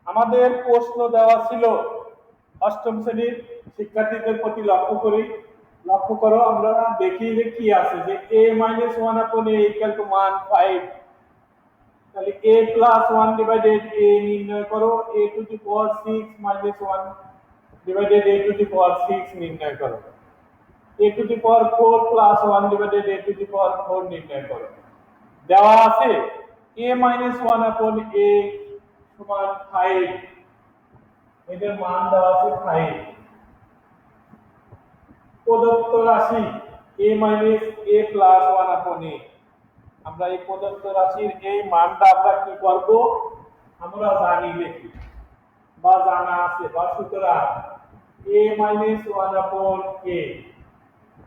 আমাদের প্রশ্ন দেওয়া ছিল অষ্টম শ্রেণীর শিক্ষার্থীদের প্রতি লক্ষ্য করো আমরা দেখি যে কি আছে যে a-1/a=1 তাহলে a+1/a নির্ণয় করো a⁻6 - 1/a⁴ নির্ণয় করো a⁴ +1/a⁴ নির্ণয় করো দেওয়া আছে a-1/a সমান 5 এদের মান দেওয়া আছে 5 প্রদত্ত রাশি a-a+1/a আমরা এই প্রদত্ত রাশির এই মানটা আমরা কি করব আমরা জানি লিখি বা জানা আছে বা সুতরাং a-1/a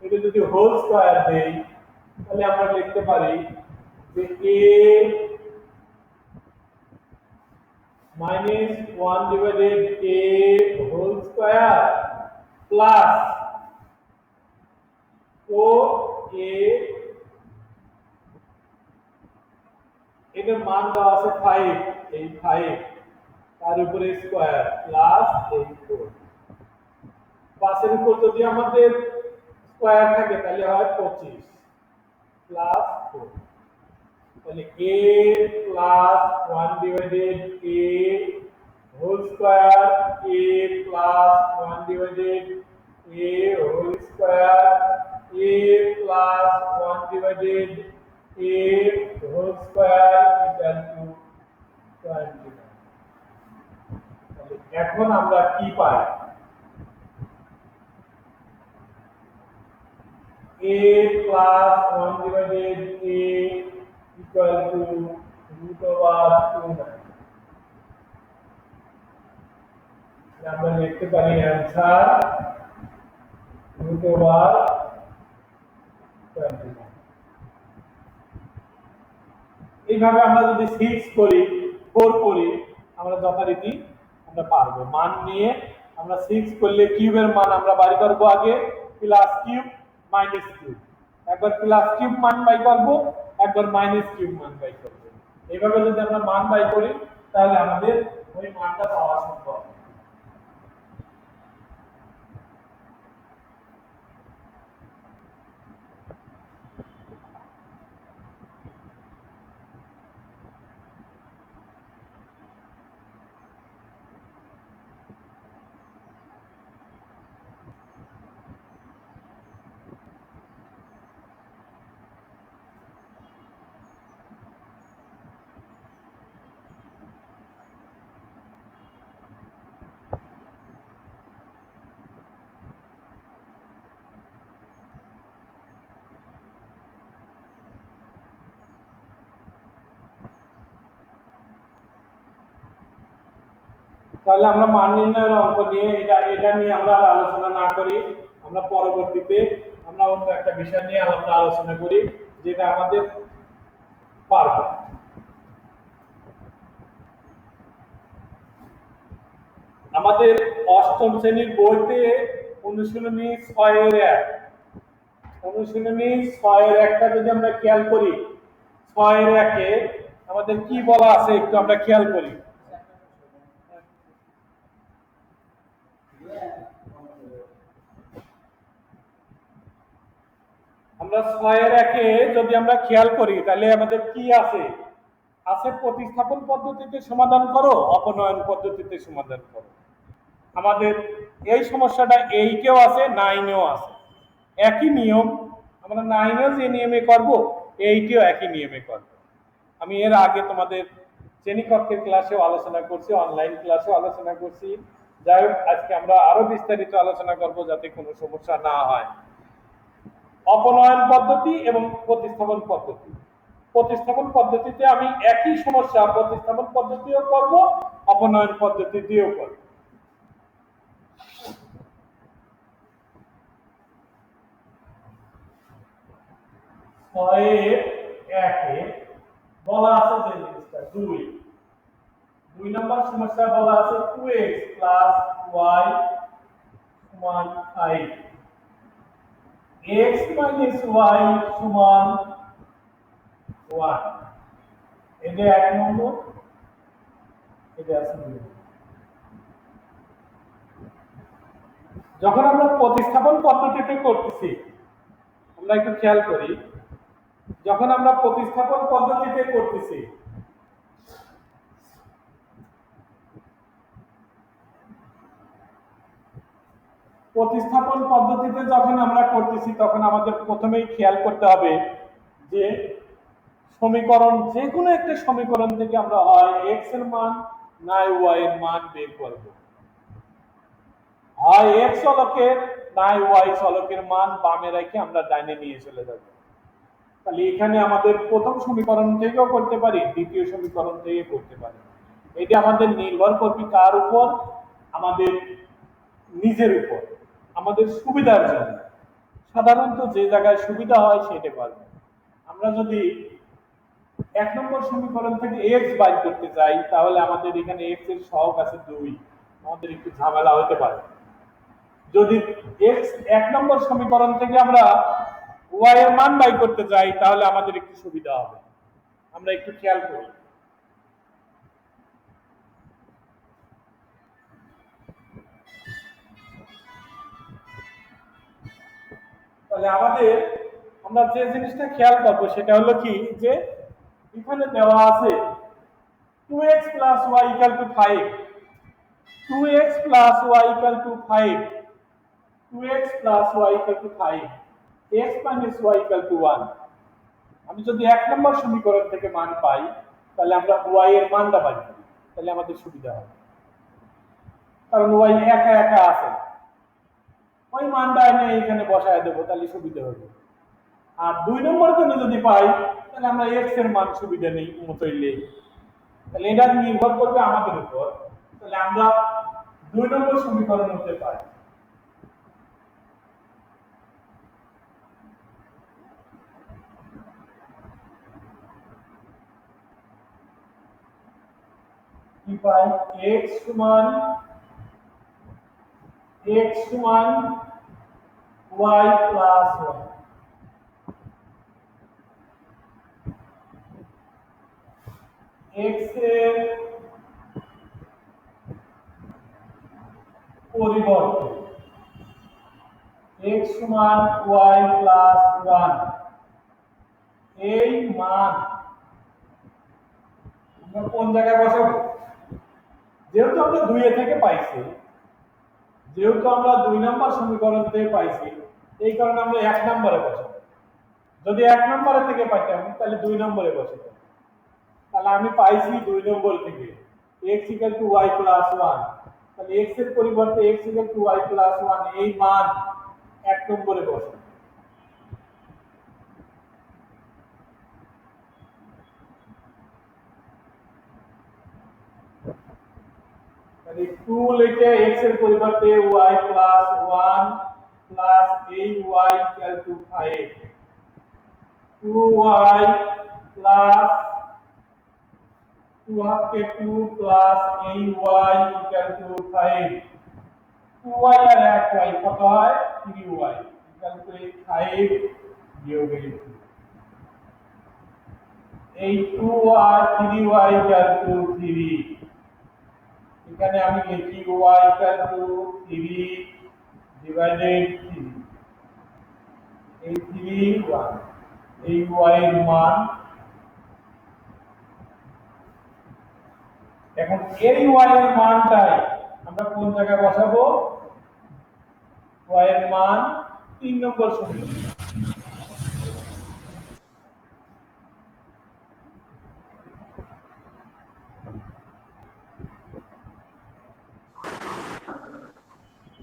এটা যদি হোল স্কয়ার দেই তাহলে আমরা লিখতে পারি যে a-1/a whole square plus a এটার মান দেওয়া আছে 5 এই 5 তার উপরে স্কয়ার প্লাস এই 4 পাশের উপর যদি আমাদের স্কয়ার থাকে তাহলে হয় 25 প্লাস 4 তাহলে a+1/a whole square a+1/a whole square a+1/a whole square equal to 29 তাহলে এখন আমরা কি পাই a+1/a equal to √2 আমরা লিখতে পারি आंसर √29 এইভাবে আমরা যদি 6 করি 4 করি আমরা যথারীতি আমরা পারবো মান নিয়ে আমরা 6 করলে কিউবের মান আমরা বাই করব আগে প্লাস কিউব মাইনাস কিউব একবার প্লাস কিউব মান বাই করব একবার মাইনাস কিউব মান বাই করব এইভাবে যদি আমরা মান বাই করি তাহলে আমাদের ওই মানটা পাওয়া সম্ভব তাহলে আমরা মান নির্ণয়ের অঙ্ক নিয়ে এটা নিয়ে আমরা আলোচনা না করি আমরা পরবর্তীতে আমরা অন্য একটা বিষয় নিয়ে আমরা আলোচনা করি যেটা আমাদের পারবে আমাদের অষ্টম শ্রেণীর বইতে অনুশীলনী 6-1 অনুশীলনী 6-1টা যদি আমরা খেয়াল করি 6-1-এ আমাদের কি বলা আছে একটু আমরা খেয়াল করি আমরা 6-1-এ যদি আমরা খেয়াল করি তাহলে আমাদের কি আছে আছে প্রতিস্থাপন পদ্ধতিতে সমাধান করো অপনয়ন পদ্ধতিতে সমাধান করো আমাদের এই সমস্যাটা 8-এও আছে 9-এও আছে একই নিয়ম আমরা 9-এও যে নিয়মে করব 8-এও একই নিয়মে করব আমি এর আগে তোমাদের শ্রেণীকক্ষের ক্লাসেও আলোচনা করছি অনলাইন ক্লাসেও আলোচনা করছি যাই হোক আজকে আমরা আরো বিস্তারিত আলোচনা করব যাতে কোনো সমস্যা না হয় অপনয়ন পদ্ধতি এবং প্রতিস্থাপন পদ্ধতি প্রতিস্থাপন পদ্ধতিতে আমি একই সমস্যা প্রতিস্থাপন পদ্ধতিও করব অপনয়ন পদ্ধতি দিয়েও করব একে বলা আছে যে জিনিসটা 2 নম্বর সমস্যা বলা আছে 2x + y = 5 x - y = 1 এটা 1 নম্বর এটা আছে 2 যখন আমরা প্রতিস্থাপন পদ্ধতিতে করতেছি, আমরা একটু খেয়াল করি, যখন আমরা প্রতিস্থাপন পদ্ধতিতে করতেছি, প্রতিস্থাপন পদ্ধতিতে যখন আমরা করতেছি তখন আমাদের প্রথমেই খেয়াল করতে হবে যে সমীকরণ, যে কোনো একটা সমীকরণ থেকে আমরা হয় এক্স এর মান না ওয়াই এর মান বের করব। হয় এক্স চলকের না ওয়াই চলকের মান বামে রেখে আমরা ডাইনে নিয়ে চলে যাব। তাহলে এখানে আমাদের প্রথম সমীকরণ থেকেও করতে পারি, দ্বিতীয় সমীকরণ থেকে করতে পারি। এটা আমাদের নির্ভর করবে কার উপর? আমাদের নিজের উপর, আমাদের সুবিধার জন্য। সাধারণত যে জায়গায় সুবিধা হয় সেটা পারবে। আমরা যদি 1 নম্বর সমীকরণ থেকে এক্স বাইর করতে চাই তাহলে আমাদের এখানে এক্স এর সহগ আছে 2, আমাদের একটু ঝামেলা হতে পারে। যদি এক্স 1 নম্বর সমীকরণ থেকে আমরা ওয়াই এর মান বাই করতে চাই তাহলে আমাদের একটু সুবিধা হবে। আমরা একটু খেয়াল করি। তাহলে আমরা যে জিনিসটা খেয়াল করবো সেটা হলো কি, যে এখানে দেওয়া আছে 2x plus y equal to 5, 2x plus y equal to 5, 2x plus y equal to 5, x minus y equal to 1। আমি যদি 1 নম্বর সমীকরণ থেকে মান পাই তাহলে আমরা y এর মানটা পাই, তাহলে আমাদের সুবিধা হবে, কারণ y একা একা আছে, ওই মানটা আমি এখানে বসায় দেবো, তাহলে সুবিধা হবে। আর 2 নম্বর জন্য যদি পাই তাহলে আমরা x এর মান সুবিধা নেই মতোই নেই, তাহলে এটা নির্ভর করবে আমাদের উপর। তাহলে আমরা 2 নম্বর সমীকরণ হতে পারি। কি পাই? x সমান y প্লাস 1, x এর পরিবর্তে x সমান y প্লাস 1, এই মান আমরা কোন জায়গায় বসাবো? যেহেতু আমরা 2 থেকে পাইছি, যেহেতু আমরা 2 নম্বর সমীকরণ থেকে পাইছি, এই কারণে আমরা 1 নম্বরে বসাবো। যদি 1 নম্বরে থেকে পাইতাম তাহলে 2 নম্বরে বসাতাম। তাহলে আমি পাইছি 2 নম্বর থেকে x equal to y plus 1, তাহলে x এর পরিবর্তে x equal to y plus 1 এই মান 1 নম্বরে বসাবো। তাহলে 2 লিখে x এর পরিবর্তে y plus 1 প্লাস এই y equal to 5, 2y plus 2 half के 2 plus এই y equal to 5, 2y R 1y কত হয়? 3y equal to 5 বিয়োগ এই 2, এই 2 আর 3y equal to 3। এখানে আমি লিখি y equal to 3 divided 3, এই 3 1, এই y এর মান। এখন এই y এর মানটাই আমরা কোন জায়গায় বসাবো? y এর মান 3 নম্বর সমীকরণ।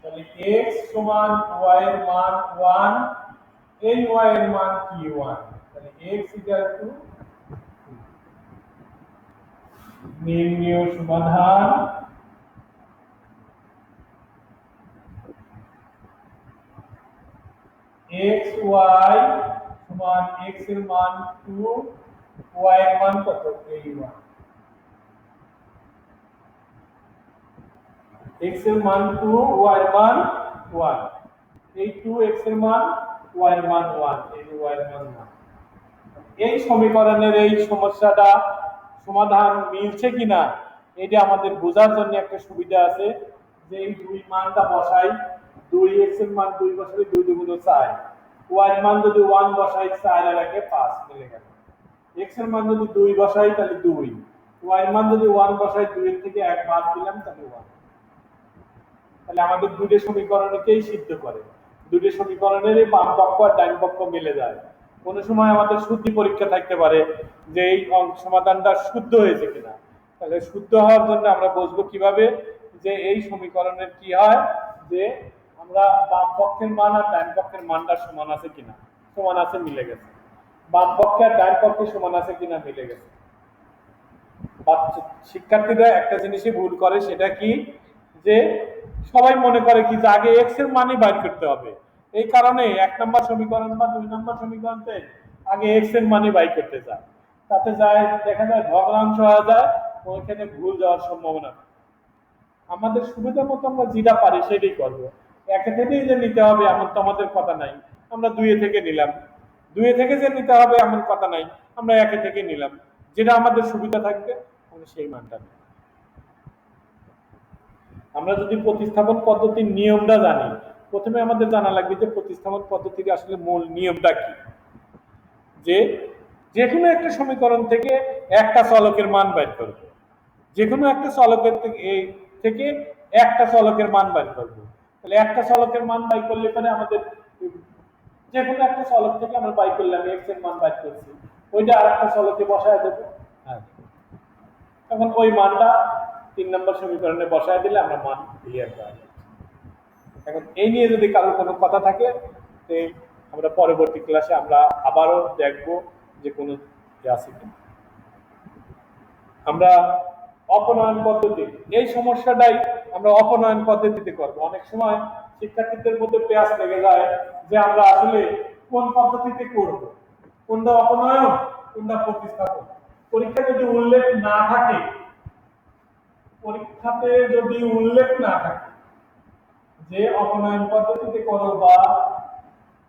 তাহলে x সমান y এর মান 1, এই y এর মান কি? 1, তাহলে x equal to নির্ণয় সমাধান x y সমান x এর মান 2, y এর মান কত? এই 1, x এর মান 2, y এর মান 1, এই 2 x এর মান, y এর মান 1, এই y এর মান 1। এই সমীকরণের এই সমস্যাটা সমাধান মিলছে কিনা এটা আমাদের বোঝার জন্য একটা সুবিধা আছে, যে এই দুই মানটা বসাই 2x এর মান 2 বসালে 2 দুগুণ 4, y এর মান যদি 1 বসাই 4 আর 1 এ 5 মিলে গেল। x এর মান যদি 2 বসাই তাহলে 2, y এর মান যদি 1 বসাই 2 এর থেকে 1 বাদ দিলাম তাহলে 1। তাহলে আমাদের দুটো সমীকরণকেই সিদ্ধ করে, দুটো সমীকরণেরই বাম পক্ষ আর ডান পক্ষ মিলে যায়। কোনো সময় আমাদের শুদ্ধি পরীক্ষা থাকতে পারে যে এই সমাধানটা শুদ্ধ হয়েছে কিনা। তাহলে শুদ্ধ হওয়ার জন্য আমরা বুঝবো কিভাবে যে এই সমীকরণের কি হয়, যে আমরা বাম পক্ষের মান আর ডান পক্ষের মানটা সমান আছে কিনা, সমান আছে মিলে গেছে, বাম পক্ষে আর ডান পক্ষে সমান আছে কিনা মিলে গেছে। শিক্ষার্থীরা একটা জিনিসই ভুল করে, সেটা কি, যে সবাই মনে করে কি যে আগে এক্স এর মানই বাইর করতে হবে, এই কারণে 1 নম্বর সমীকরণ বা 2 নম্বর সমীকরণতে আগে এক্স এর মানই বাইর করতে যায়, তাতে যায় দেখা যায় ভগ্নাংশ হয়ে যায়, ওইখানে ভুল যাওয়ার সম্ভাবনা। আমাদের সুবিধা মতো আমরা যেটা পারি সেটাই করবো। একে থেকেই যে নিতে হবে এমন তো আমাদের কথা নাই, আমরা 2 থেকে নিলাম। 2 থেকে যে নিতে হবে এমন কথা নাই, আমরা একে থেকে নিলাম, যেটা আমাদের সুবিধা থাকবে আমরা সেই মানটা নেব। আমরা যদি প্রতিস্থাপন পদ্ধতির নিয়মটা জানি, প্রথমে আমাদের জানা লাগবে যে প্রতিস্থাপন পদ্ধতির আসলে মূল নিয়মটা কি। যে যেকোনো একটা সমীকরণ থেকে একটা চলকের মান বের করব, যেকোনো একটা চলকের থেকে একটা চলকের মান বের করব। তাহলে একটা চলকের মান বাই করলে পরে আমাদের যেকোনো একটা চলক থেকে আমরা বাই করলাম, এক্স এর মান বাই করছি, ওইটা আর একটা চলকে বসায় দেবো। হ্যাঁ, তখন ওই মানটা 3 নম্বর সমীকরণে বসায় দিলে আমরা মান ক্লিয়ার পাই। এখন এই নিয়ে যদি কারোর কোনো কথা থাকে তো আমরা পরবর্তী ক্লাসে আমরা আবারও দেখব যে কোনো আছে কিনা। আমরা অপনয়ন পদ্ধতি, এই সমস্যাটাই আমরা অপনয়ন পদ্ধতিতে করব। অনেক সময় শিক্ষার্থীদের মধ্যে পেঁয়াজ লেগে যায় যে আমরা আসলে কোন পদ্ধতিতে করব, কোনটা অপনয়ন কোনটা প্রতিস্থাপন। পরীক্ষায় যদি উল্লেখ না থাকে, পরীক্ষাতে যদি উল্লেখ না থাকে যে অপনয়ন পদ্ধতিতে করো বা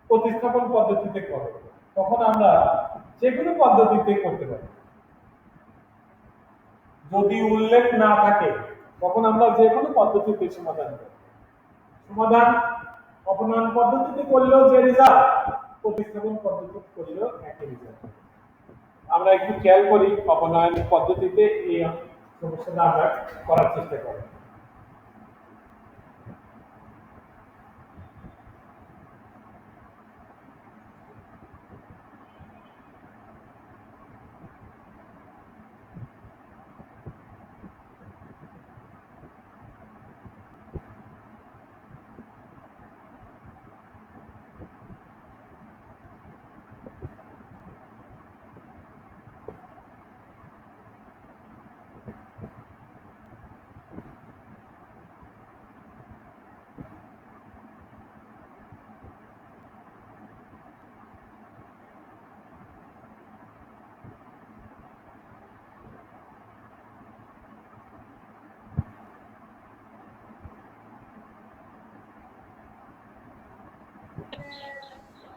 প্রতিস্থাপন পদ্ধতিতে করো, তখন আমরা যে কোনো পদ্ধতিতে করতে পারি। যদি উল্লেখ না থাকে তখন আমরা যে কোনো পদ্ধতিতে সমাধান করি। সমাধান অপনয়ন পদ্ধতিতে করলেও যে রেজাল্ট, প্রতিস্থাপন পদ্ধতিতে করলেও একই রেজাল্ট। আমরা একটু খেয়াল করি অপনয়ন পদ্ধতিতে এই সমস্যাটা আমরা করার চেষ্টা করি।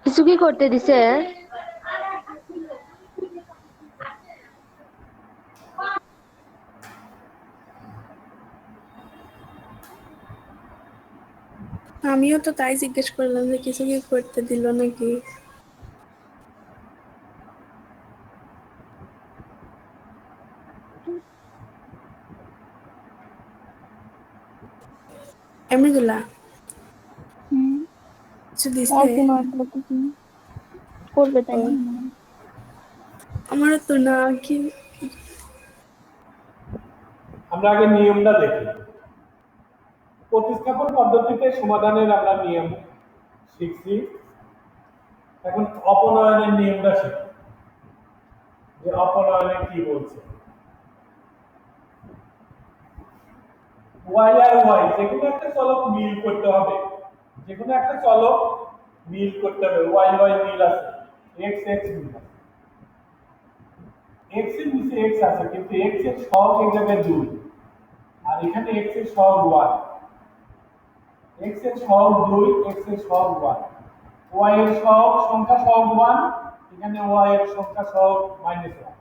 কিছু কি করতে দিছে? আমিও তো তাই জিজ্ঞেস করলাম যে কিছু কি করতে দিল নাকি। এমনিগুলা কিছু দিছে? করবে তাই না? আমারও তো না কি। আমরা আগে নিয়মটা দেখি। প্রতিস্থাপন পদ্ধতিতে সমাধানের আমরা নিয়ম শিখছি, এখন অপনয়নের নিয়মটা শিখি যে অপনয়নে কি বলছে। ওয়াই আর ওয়াই যেকোনো একটা চলক মিল করতে হবে, যেকোনো একটা চলক মিল করতে হবে। ওয়াই ওয়াই মিল আছে, এক্স এক্স মিল আছে, এক্স এর নিচে এক্স আছে কিন্তু এক্স এর সহগ এই জায়গায় 2 আর এখানে এক্স এর সহগ 1, এক্স এর সহগ 2, এক্স এর সহগ 1, ওয়াই এর সহগ সংখ্যা সহগ 1, এখানে ওয়াই এর সংখ্যা সহগ -1।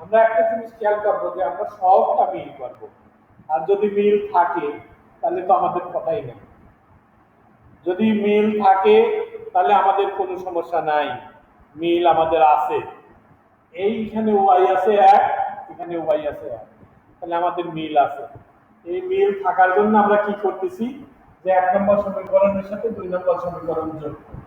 আমরা একটা জিনিস খেয়াল করবো যে আমরা সহগটা মিল করব, আর যদি মিল থাকে তাহলে তো আমাদের কথাই নেই। যদি মিল থাকে তাহলে আমাদের কোনো সমস্যা নাই, মিল আমাদের আছে। এইখানে ওয়াই আছে এক, এখানে ওয়াই আছে এক, তাহলে আমাদের মিল আছে। এই মিল থাকার জন্য আমরা কি করতেছি, যে 1 নম্বর সমীকরণের সাথে 2 নম্বর সমীকরণ যোগ করি।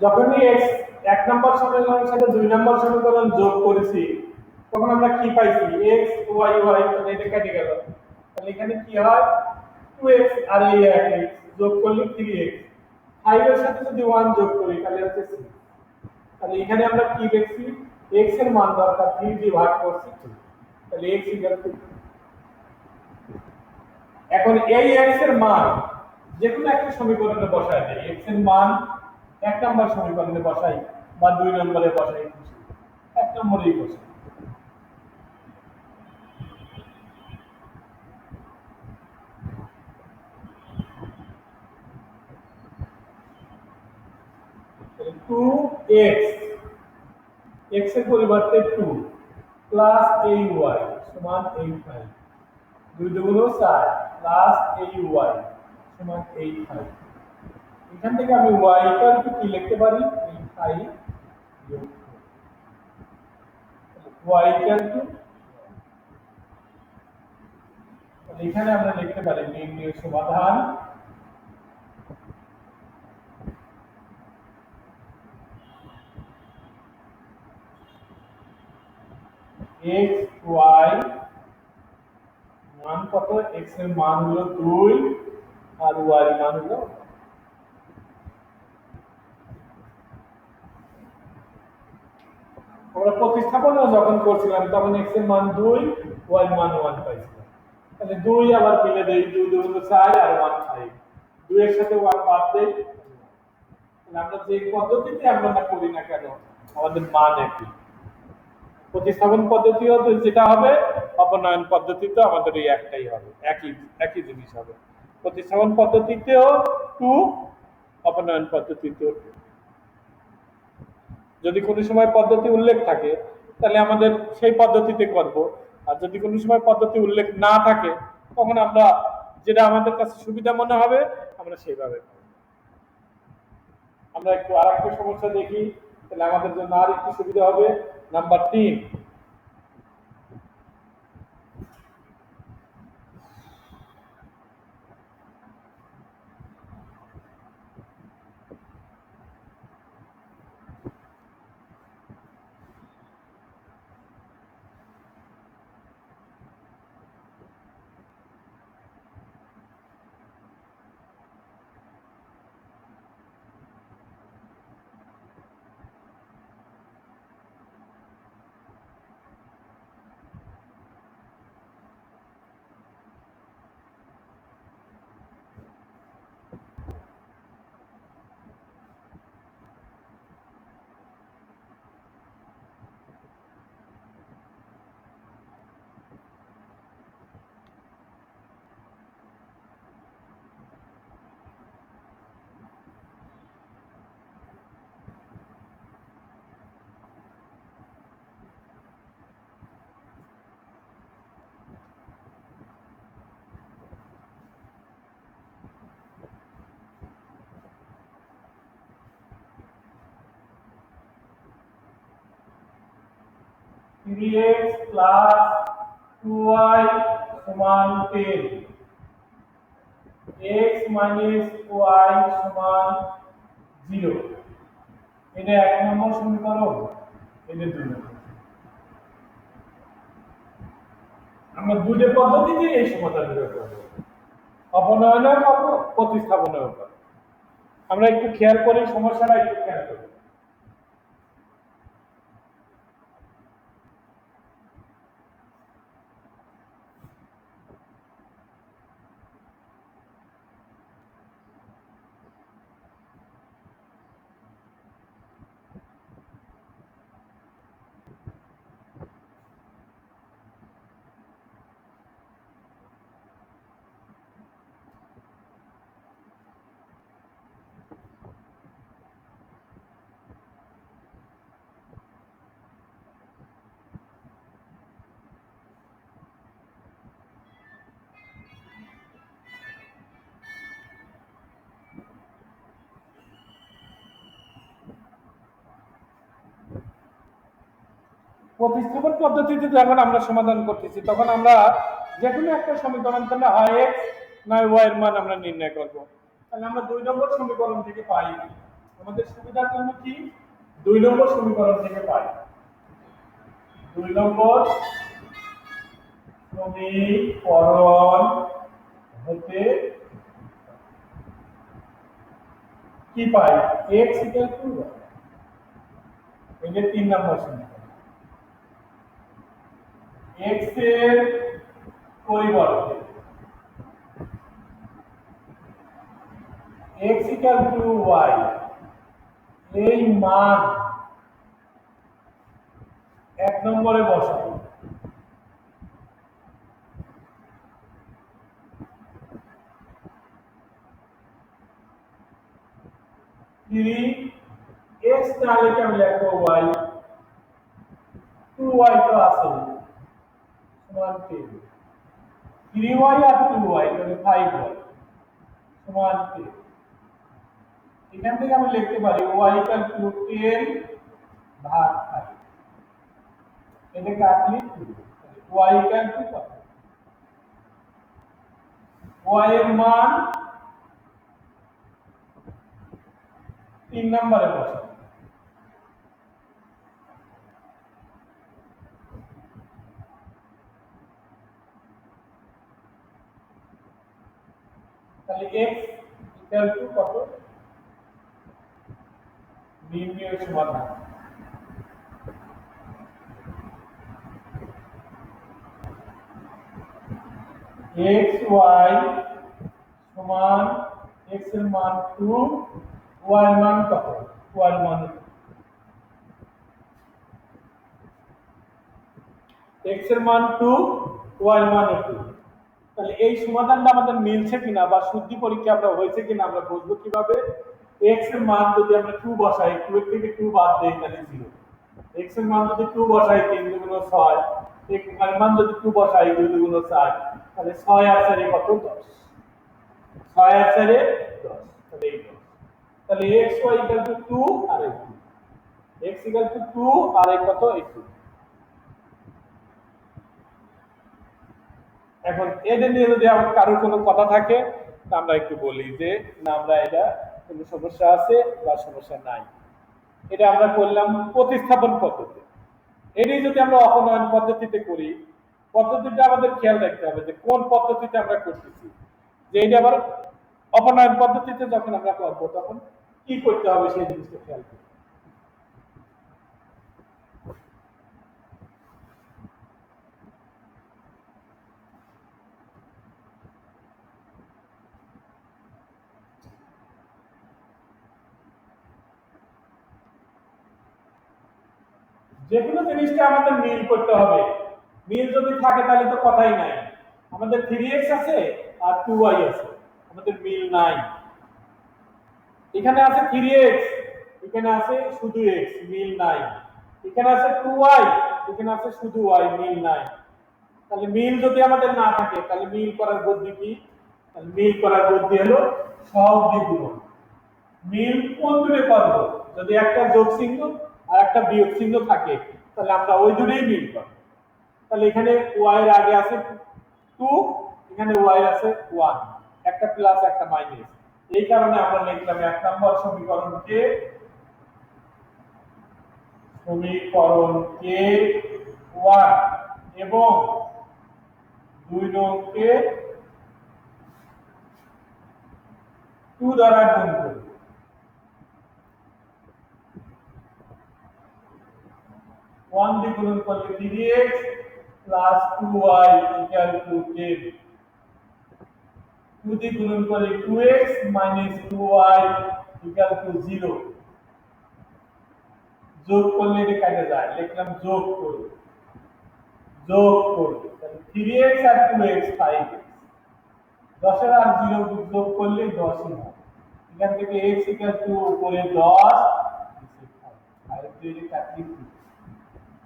যখনই এক্স 1 নম্বর সমীকরণের সাথে 2 নম্বর সমীকরণ যোগ করেছি, তখন আমরা কি পাইছি, এক্স ওয়াই ওয়াই, তাহলে এটা কেটে গেল। তাহলে এখানে কি হয়, 2x আর এই 1x যোগ করলে 3x, 5 এর সাথে যদি 1 যোগ করি তাহলে হচ্ছে 6। তাহলে এখানে আমরা কি দেখছি, x এর মান দরকার 3 দিয়ে ভাগ করছি 2, তাহলে x ইকুয়াল টু। এখন এই x এর মান যে কোনো একটা সমীকরণে বসাই দেই, x এর মান 1 নম্বর সমীকরণে বসাই বা 2 নম্বরে বসাই, 1 নম্বরেই বসাই। টু এক্স, এক্স এর পরিবর্তে 2 প্লাস এই ওয়াই সমান এই 5, 2 দুগুণ 4 প্লাস এই ওয়াই সমান এই 5। এখান থেকে আমি y ইকুয়াল টু কি লিখতে পারি, এই 5 যোগ 4, y ইকুয়াল টু, এখানে আমরা লিখতে পারি নির্ণয় সমাধান x y মান কত, x এর মান হলো 2 আর y এর মান হলো, আমরা প্রতিস্থাপন যখন করছিলাম তখন x এর মান 2, y এর মান 1 পাইছিলাম। তাহলে 2 আবার মিলে দেই, 2 দুগুণ 4 আর 1 5, 2 এর সাথে 1 বাদ দেই। তাহলে আমরা যে পদ্ধতিতে আমরা না করি না কেন, আমাদের মান একই। প্রতিস্থাপন পদ্ধতিও যেটা হবে, অপনয়ন পদ্ধতিতে আমাদের এই একটাই হবে, একই একই জিনিস হবে। প্রতিস্থাপন পদ্ধতিতেও 2, অপনয়ন পদ্ধতিতেও 2। যদি কোনো সময় পদ্ধতি উল্লেখ থাকে তাহলে আমাদের সেই পদ্ধতিতে করব, আর যদি কোনো সময় পদ্ধতি উল্লেখ না থাকে তখন আমরা যেটা আমাদের কাছে সুবিধা মনে হবে আমরা সেইভাবে করব। আমরা একটু আরেকটা সমস্যা দেখি, তাহলে আমাদের জন্য আর একটু সুবিধা হবে। নাম্বার 3, x প্লাস 2y সমান 10, x মাইনাস y সমান 0। এটা 1 নম্বর সমীকরণ, এটা 2 নম্বর। আমরা দুটো পদ্ধতিতে এই সমাধানটা করব, অপনয়নও করব, প্রতিস্থাপনও করব। আমরা একটু খেয়াল করি, সমস্যাটা একটু খেয়াল করি। প্রতিস্থাপন পদ্ধতিতে যখন আমরা সমাধান করতেছি, তখন আমরা যে কোনো একটা সমীকরণ তাহলে হয় এক্স নয় ওয়াই এর মান আমরা নির্ণয় করব। তাহলে আমরা 2 নম্বর সমীকরণ থেকে পাই, আমাদের সুবিধার জন্য কি 2 নম্বর সমীকরণ থেকে পাই। 2 নম্বর সমীকরণ হতে কি পাই, এক্স ইকুয়াল টু ওয়াই। এই যে 3 নম্বর সমীকরণ, এক্স এর পরিবর্তে x ইকুয়াল টু y, এই মান 1 নম্বরে বসাবো। x না লিখে আমি লিখবো y, 2y তো আছে সমান 10, 3y আর 2y তাহলে 5y সমান 10। এখান থেকে আমি লিখতে পারি y ইকুয়াল টু 10 ভাগ 5, এটা কাটলে 2, y ইকুয়াল টু কত, y এর মান 3 নম্বরে বসাবো। তাহলে x ইকুয়াল টু কত, নির্ণয় সমাধান। x y সমান x এর মান 2, y এর মান কত, y এর মান x এর মান 2, y এর মান 2। তাহলে এই সমাধানটা আমাদের মিলছে কিনা বা শুদ্ধি পরীক্ষা আমরা হয়েছে কিনা আমরা বুঝবো কিভাবে, x এর মান যদি আমরা 2 বসাই, 2 এর থেকে 2 বাদ দেই তাহলে 0। x এর মান যদি 2 বসাই 3 গুণ 6, x এর মান যদি 2 বসাই 2 গুণ 4, তাহলে 6 আর 4 কত, 10, 6 আর 4 10, তাহলে এই 10। তাহলে x y ইকুয়াল টু 2 আর এই 2, x ইকুয়াল টু 2 আর এই কত, এই 2। এখন এদের নিয়ে যদি আমার কারোর কোনো কথা থাকে তা আমরা একটু বলি যে না আমরা এটা কোনো সমস্যা আছে বা সমস্যা নাই। এটা আমরা করলাম প্রতিস্থাপন পদ্ধতি। এটাই যদি আমরা অপনয়ন পদ্ধতিতে করি, পদ্ধতিটা আমাদের খেয়াল রাখতে হবে যে কোন পদ্ধতিতে আমরা করতেছি। যে এটা আবার অপনয়ন পদ্ধতিতে যখন আমরা করবো তখন কি করতে হবে সেই জিনিসটা খেয়াল করতে হবে। যে কোনো জিনিসটা আমাদের মিল করতে হবে, মিল যদি থাকে তাহলে তো কথাই নাই। আমাদের 3x আছে আর 2y আছে, আমাদের মিল নাই। এখানে আছে 3x, এখানে আছে শুধু x, মিল নাই। এখানে আছে 2y, এখানে আছে শুধু y, মিল নাই। তাহলে মিল যদি আমাদের না থাকে তাহলে মিল করার বুদ্ধি কি, তাহলে মিল করার বুদ্ধি হলো সহগ গুণন। মিল কোন দুটো করব, যদি একটা যোগ চিহ্ন আর একটা বিয়োগ চিহ্ন থাকে তাহলে আমরা ওই দুটোই মিল করব। তাহলে এখানে y এর আগে আছে 2, এখানে y এর আছে 1, একটা প্লাস একটা মাইনাস। এই কারণে আমরা লিখলাম 1 নম্বর সমীকরণকে সমীকরণ কে 1 এবং 2 নংকে 2 দ্বারা গুণ করি। 1 দিয়ে গুণ করলে 3x plus 2y equal to 10। 2 দিয়ে গুণ করলে 2x minus 2y equal to 0। যোগ করলে এটা কেটে যায়, লিখলাম যোগ করি। তাহলে 3x আর 2x 5x, 10 এর আর 0 যোগ করলে 10 ই হয়। এখান থেকে x ইকুয়াল টু উপরে 10 আর 2 এর কাটলে 2।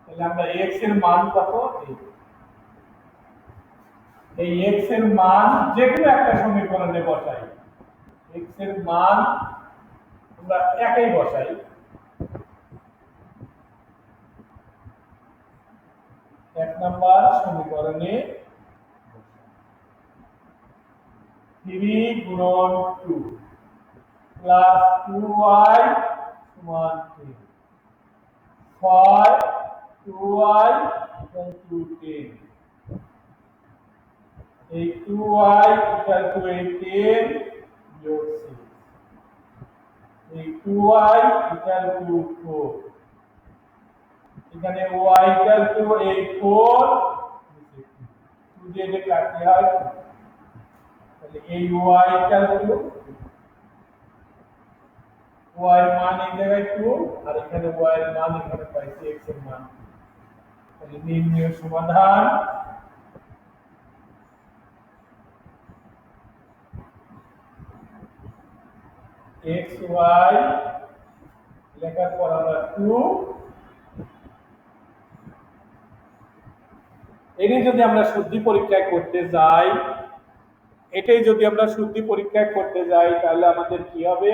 তাহলে আমরা x এর মান কত? এই x এর মান যে কোনো একটা সমীকরণে বসাই। x এর মান আমরা একই বসাই। এক নাম্বার সমীকরণে 3 গুণন 2 প্লাস 2y সমান 10, 5 2y ইকুয়াল টু 10। এই 2y ইকুয়াল টু 10 যোগ 6, এই 2y ইকুয়াল টু 4। এখানে y ইকুয়াল টু এই 4, 2 দিয়ে যে কাটতে হয়, তাহলে এই y ইকুয়াল টু y এর মান এই জায়গায় 2 আর এখানে y এর মান এখানে পাইছি x এর মান। তাহলে নির্ণয় সমাধান x y লেখার পর আমরা 2, এটাই যদি আমরা শুদ্ধি পরীক্ষায় করতে যাই, তাহলে আমাদের কি হবে?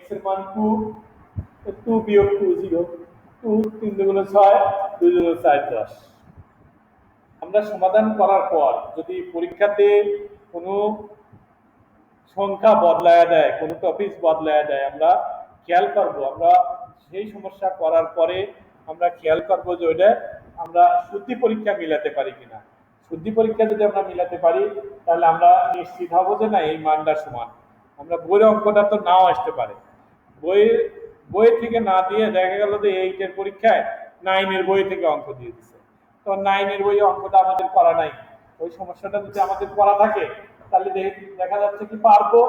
x এর মান 2, 2 বিয়োগ 2 0, 2 3 দুগুণ 6, 2 দুগুণ 4 10। আমরা সমাধান করার পর যদি পরীক্ষাতে কোনো সংখ্যা বদলায়া দেয়, কোনো টপিক বদলায়া দেয়, আমরা খেয়াল করব, আমরা সেই সমস্যা করার পরে আমরা খেয়াল করব যে ওইটা আমরা শুদ্ধি পরীক্ষা মিলাতে পারি কিনা। শুদ্ধি পরীক্ষা যদি আমরা মিলাতে পারি তাহলে আমরা নিশ্চিত হব যে না এই মানটা সমান। আমরা বইয়ের অঙ্কটা তো নাও আসতে পারে, বই থেকে না দিয়ে দেখা গেল যে 8 এর পরীক্ষায় 9 এর বই থেকে অঙ্ক দিয়ে দিচ্ছে, তো 9 এর বই অঙ্কটা আমাদের করা নাই। ওই সমস্যাটা যদি আমাদের করা থাকে তাহলে দেখা যাচ্ছে কি পারবো।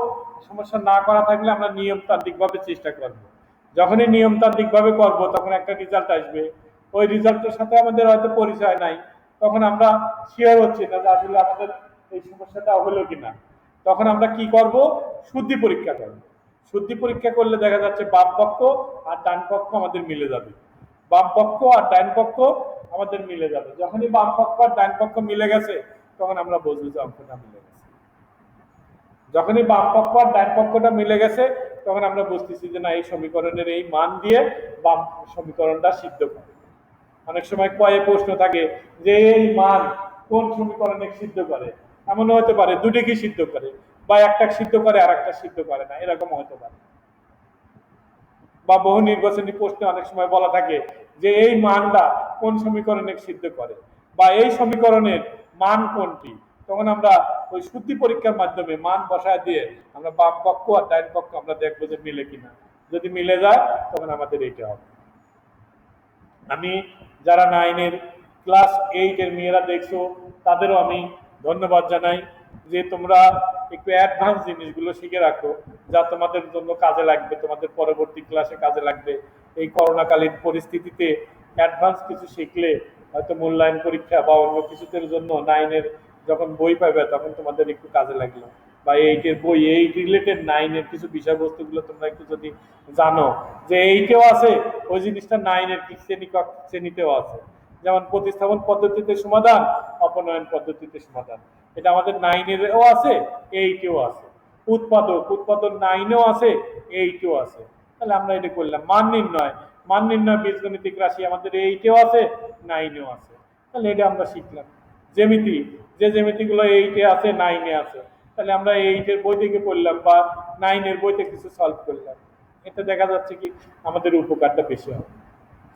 সমস্যা না করা থাকলে আমরা নিয়মতান্ত্রিকভাবে চেষ্টা করব। যখনই নিয়মতান্ত্রিকভাবে করব তখন একটা রেজাল্ট আসবে, ওই রেজাল্টের সাথে আমাদের হয়তো পরিচয় নাই, তখন আমরা শিওর হচ্ছি না যে আসলে আমাদের এই সমস্যাটা হলো কিনা। তখন আমরা কি করব? শুদ্ধি পরীক্ষা করব। শুদ্ধি পরীক্ষা করলে দেখা যাচ্ছে বাম পক্ষ আর ডান পক্ষ আমাদের মিলে যাবে। বাম পক্ষ আর ডান পক্ষ আমাদের মিলে যাবে। যখনই বাম পক্ষ আর ডান পক্ষ মিলে গেছে তখন আমরা বুঝবো যে অঙ্কটা মিলে গেছে। যখনই বাম পক্ষ আর ডান পক্ষটা মিলে গেছে তখন আমরা বুঝতেছি যে না এই সমীকরণের এই মান দিয়ে বাম সমীকরণটা সিদ্ধ করে। অনেক সময় কয়ে প্রশ্ন থাকে যে এই মান কোন সমীকরণে সিদ্ধ করে, এমনও হতে পারে দুটিকে সিদ্ধ করে, বা একটা সিদ্ধ করে আর একটা সিদ্ধ করে না, এরকম হতে পারে। বা বহু নির্বাচনী প্রশ্নে অনেক সময় বলা থাকে যে এই মানটা কোন সমীকরণে সিদ্ধ করে বা এই সমীকরণের মান কোনটি। তখন আমরা ওই শুদ্ধি পরীক্ষার মাধ্যমে মান বসায় দিয়ে আমরা বাম পক্ষ আর ডান পক্ষ আমরা দেখবো যে মিলে কিনা। যদি মিলে যায় তখন আমাদের এইটা হবে। আমি যারা 9 এর ক্লাস 8 এর মেয়েরা দেখছো তাদেরও আমি ধন্যবাদ জানাই যে তোমরা একটু অ্যাডভান্স জিনিসগুলো শিখে রাখো, যা তোমাদের জন্য কাজে লাগবে, তোমাদের পরবর্তী ক্লাসে কাজে লাগবে। এই করোনাকালীন পরিস্থিতিতে অ্যাডভান্স কিছু শিখলে হয়তো মূল্যায়ন পরীক্ষা বা অন্য কিছুদের জন্য 9 এর যখন বই পাবে তখন তোমাদের একটু কাজে লাগলো, বা 8 এর বই 8 রিলেটেড 9 এর কিছু বিষয়বস্তুগুলো তোমরা একটু যদি জানো যে 8 এও আছে ওই জিনিসটা 9 এর শ্রেণীতেও আছে। যেমন প্রতিস্থাপন পদ্ধতিতে সমাধান, অপনয়ন পদ্ধতিতে সমাধান, এটা আমাদের 9 এরও আছে, 8 এও আছে। উৎপাদন 9 এও আছে, 8 এও আছে। তাহলে আমরা এটা করলাম। মান নির্ণয় বীজগণিতিক রাশি আমাদের 8 এও আছে, 9 এও আছে। তাহলে এটা আমরা শিখলাম। যে জ্যামিতিগুলো 8 এ আছে, 9 এ আছে, তাহলে আমরা 8 এর বই থেকে পড়লাম বা 9 এর বইতে কিছু সলভ করলাম। এতে দেখা যাচ্ছে কি আমাদের উপকারটা বেশি হবে।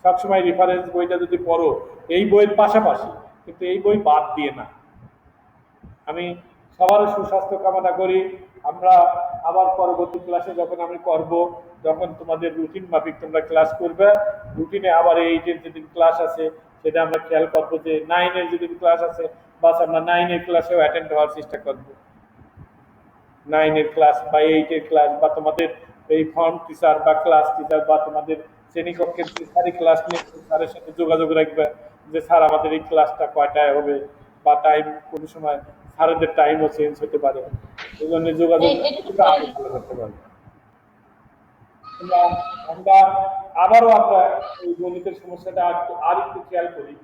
সবসময় রেফারেন্স বইটা যদি পড়ো এই বইয়ের পাশাপাশি, কিন্তু এই বই বাদ দিয়ে না। আমি সবার সুস্বাস্থ্য কামনা করি। আমরা আবার পরবর্তী ক্লাসে যখন আমি করব, যখন তোমাদের রুটিন মাফিক তোমরা ক্লাস করবে, রুটিনে আবার এই যে যেদিন ক্লাস আছে সেটা আমরা খেয়াল করবো যে 9-এর যেদিন ক্লাস আছে বাস আমরা 9-এর ক্লাসেও অ্যাটেন্ড হওয়ার চেষ্টা করব। 9-এর ক্লাস বা 8-এর ক্লাস বা তোমাদের এই ফর্ম টিচার বা ক্লাস টিচার বা তোমাদের শ্রেণীকক্ষের টিচারই ক্লাস নিয়ে স্যারের সাথে যোগাযোগ রাখবে যে স্যার আমাদের এই ক্লাসটা কয়টায় হবে, বা টাইম কোনো সময় স্যারেদের টাইমও চেঞ্জ হতে পারে, এই জন্য যোগাযোগ ভালো করতে পারবে। আমরা আমরা আবারও আমরা এই গণিতের সমস্যাটা আর একটু খেয়াল করি।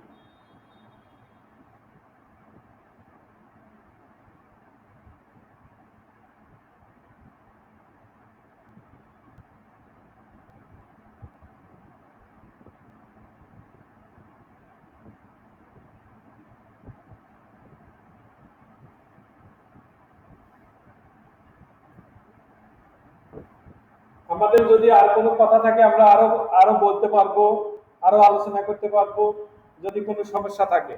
আমাদের যদি আর কোনো কথা থাকে আমরা আরো আরো বলতে পারবো, আরো আলোচনা করতে পারবো যদি কোনো সমস্যা থাকে।